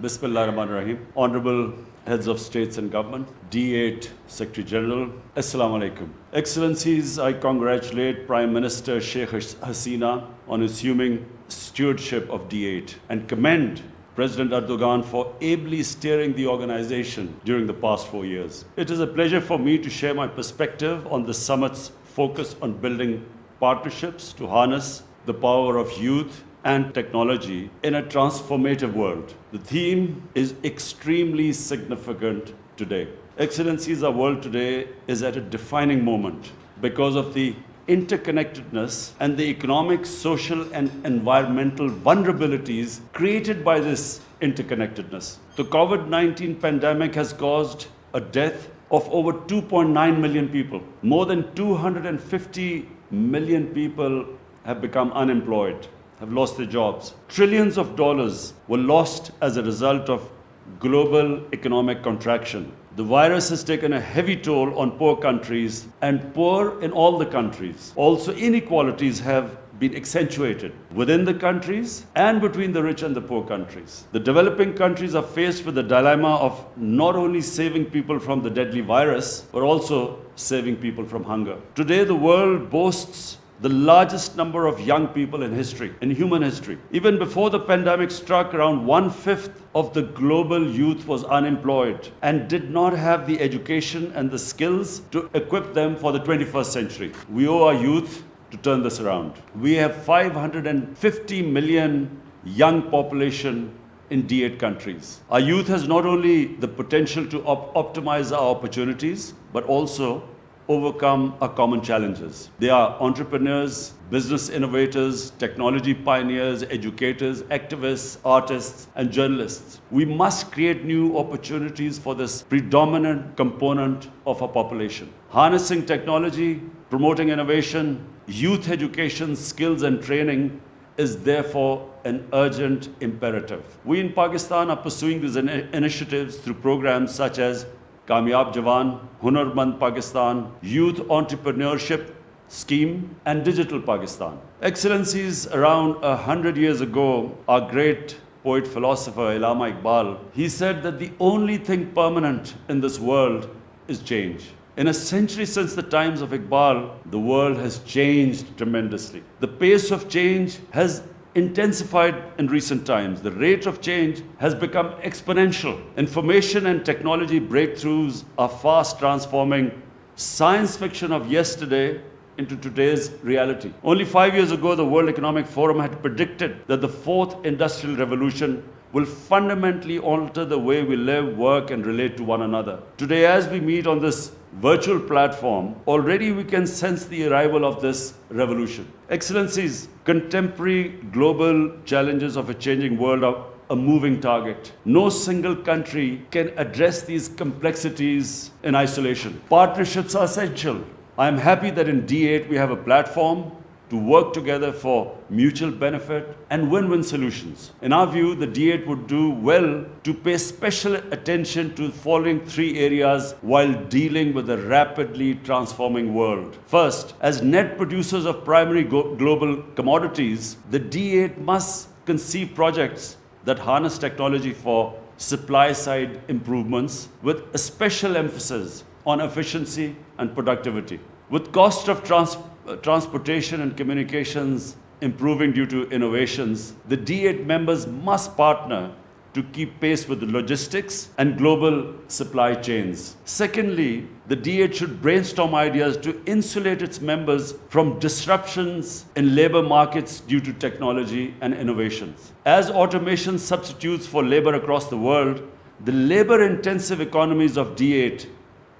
Bismillah ar-Rahman ar-Rahim. Honorable Heads of States and Government, D8 Secretary General, Assalamu alaikum. Excellencies, I congratulate Prime Minister Sheikh Hasina on assuming stewardship of D8 and commend President Erdogan for ably steering the organization during the past 4 years. It is a pleasure for me to share my perspective on the summit's focus on building partnerships to harness the power of youth and technology in a transformative world. The theme is extremely significant today. Excellencies, our world today is at a defining moment because of the interconnectedness and the economic, social, and environmental vulnerabilities created by this interconnectedness. The COVID-19 pandemic has caused a death of over 2.9 million people. More than 250 million people have become unemployed, have lost their jobs. Trillions of dollars were lost as a result of global economic contraction. The virus has taken a heavy toll on poor countries and poor in all the countries. Also, inequalities have been accentuated within the countries and between the rich and the poor countries. The developing countries are faced with the dilemma of not only saving people from the deadly virus, but also saving people from hunger. Today, the world boasts the largest number of young people in history, in human history. Even before the pandemic struck, around 1/5 of the global youth was unemployed and did not have the education and the skills to equip them for the 21st century. We owe our youth to turn this around. We have 550 million young population in D8 countries. Our youth has not only the potential to optimize our opportunities, but also overcome our common challenges. They are entrepreneurs, business innovators, technology pioneers, educators, activists, artists, and journalists. We must create new opportunities for this predominant component of our population. Harnessing technology, promoting innovation, youth education, skills, and training is therefore an urgent imperative. We in Pakistan are pursuing these initiatives through programs such as Kamyab Jawan, Hunarmand Pakistan, Youth Entrepreneurship Scheme, and Digital Pakistan. Excellencies, around 100 years ago, our great poet philosopher Allama Iqbal, he said that the only thing permanent in this world is change. In a century since the times of Iqbal, the world has changed tremendously. The pace of change has intensified in recent times. The rate of change has become exponential. Information and technology breakthroughs are fast transforming science fiction of yesterday into today's reality. Only 5 years ago, the World Economic Forum had predicted that the fourth industrial revolution will fundamentally alter the way we live, work, and relate to one another. Today, as we meet on this virtual platform, already we can sense the arrival of this revolution. Excellencies, contemporary global challenges of a changing world are a moving target. No single country can address these complexities in isolation. Partnerships are essential. I am happy that in D8 we have a platform to work together for mutual benefit and win-win solutions. In our view, the D8 would do well to pay special attention to the following 3 areas while dealing with a rapidly transforming world. First, as net producers of primary global commodities, the D8 must conceive projects that harness technology for supply-side improvements with a special emphasis on efficiency and productivity. With cost of transportation and communications improving due to innovations, the D8 members must partner to keep pace with the logistics and global supply chains. Secondly, the D8 should brainstorm ideas to insulate its members from disruptions in labor markets due to technology and innovations. As automation substitutes for labor across the world, the labor-intensive economies of D8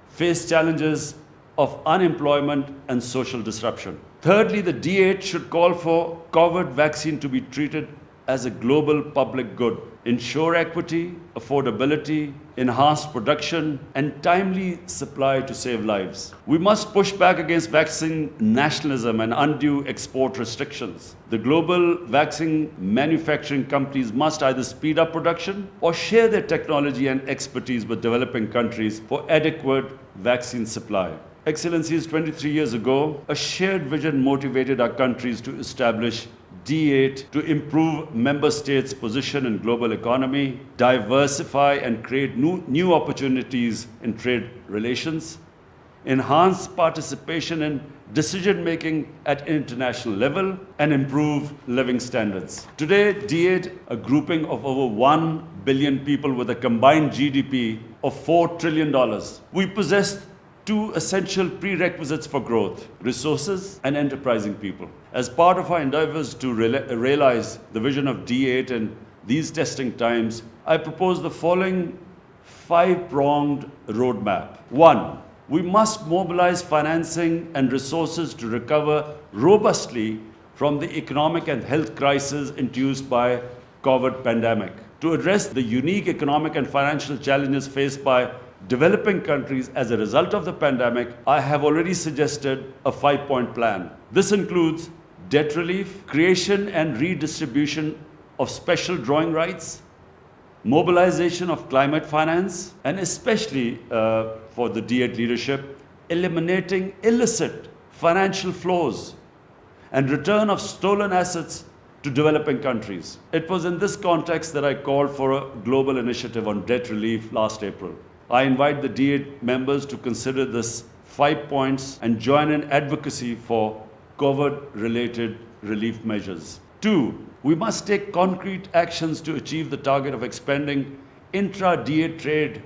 face challenges of unemployment and social disruption. Thirdly, the D8 should call for COVID vaccine to be treated as a global public good, ensure equity, affordability, enhanced production, and timely supply to save lives. We must push back against vaccine nationalism and undue export restrictions. The global vaccine manufacturing companies must either speed up production or share their technology and expertise with developing countries for adequate vaccine supply. Excellencies, 23 years ago, a shared vision motivated our countries to establish D8 to improve member states' position in global economy, diversify and create new opportunities in trade relations, enhance participation in decision-making at international level, and improve living standards. Today, D8, a grouping of over 1 billion people with a combined GDP of $4 trillion. We possess two essential prerequisites for growth: resources and enterprising people. As part of our endeavors to realize the vision of D8 in these testing times, I propose the following five-pronged roadmap. One, we must mobilize financing and resources to recover robustly from the economic and health crisis induced by COVID pandemic. To address the unique economic and financial challenges faced by developing countries as a result of the pandemic, I have already suggested a 5-point plan. This includes debt relief, creation and redistribution of special drawing rights, mobilization of climate finance, and especially for the D8 leadership, eliminating illicit financial flows and return of stolen assets to developing countries. It was in this context that I called for a global initiative on debt relief last April. I invite the D8 members to consider this 5 points and join in advocacy for COVID-related relief measures. 2, we must take concrete actions to achieve the target of expanding intra-D8 trade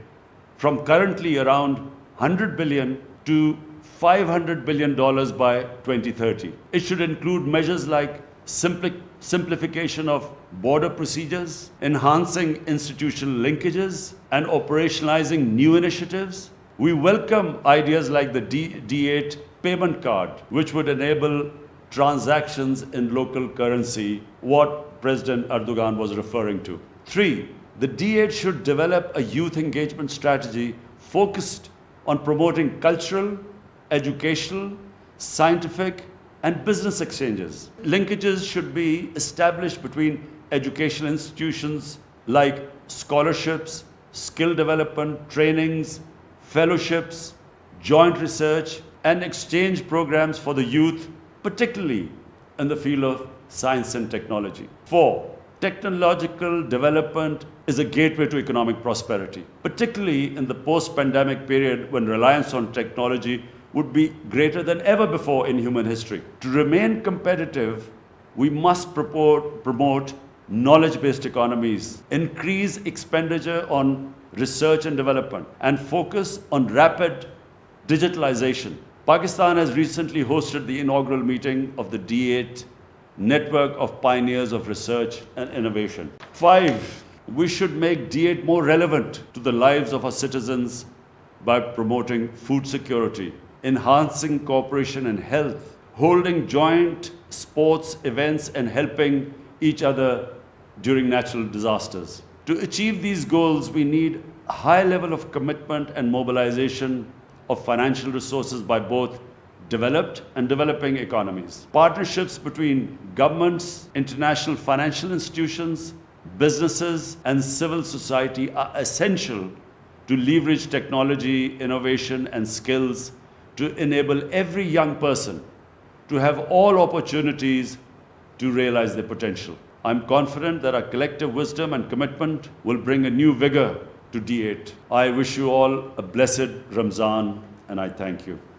from currently around $100 billion to $500 billion by 2030. It should include measures like simplification of border procedures, enhancing institutional linkages, and operationalizing new initiatives. We welcome ideas like the D8 payment card, which would enable transactions in local currency, what President Erdogan was referring to. 3, the D8 should develop a youth engagement strategy focused on promoting cultural, educational, scientific, and business exchanges. Linkages should be established between educational institutions like scholarships, skill development, trainings, fellowships, joint research, and exchange programs for the youth, particularly in the field of science and technology. 4, technological development is a gateway to economic prosperity, particularly in the post-pandemic period when reliance on technology would be greater than ever before in human history. To remain competitive, we must promote knowledge-based economies, increase expenditure on research and development, and focus on rapid digitalization. Pakistan has recently hosted the inaugural meeting of the D8 Network of Pioneers of Research and Innovation. 5, we should make D8 more relevant to the lives of our citizens by promoting food security, enhancing cooperation in health, holding joint sports events, and helping each other during natural disasters. To achieve these goals, we need a high level of commitment and mobilization of financial resources by both developed and developing economies. Partnerships between governments, international financial institutions, businesses, and civil society are essential to leverage technology, innovation, and skills to enable every young person to have all opportunities to realize their potential. I'm confident that our collective wisdom and commitment will bring a new vigor to D8. I wish you all a blessed Ramzan, and I thank you.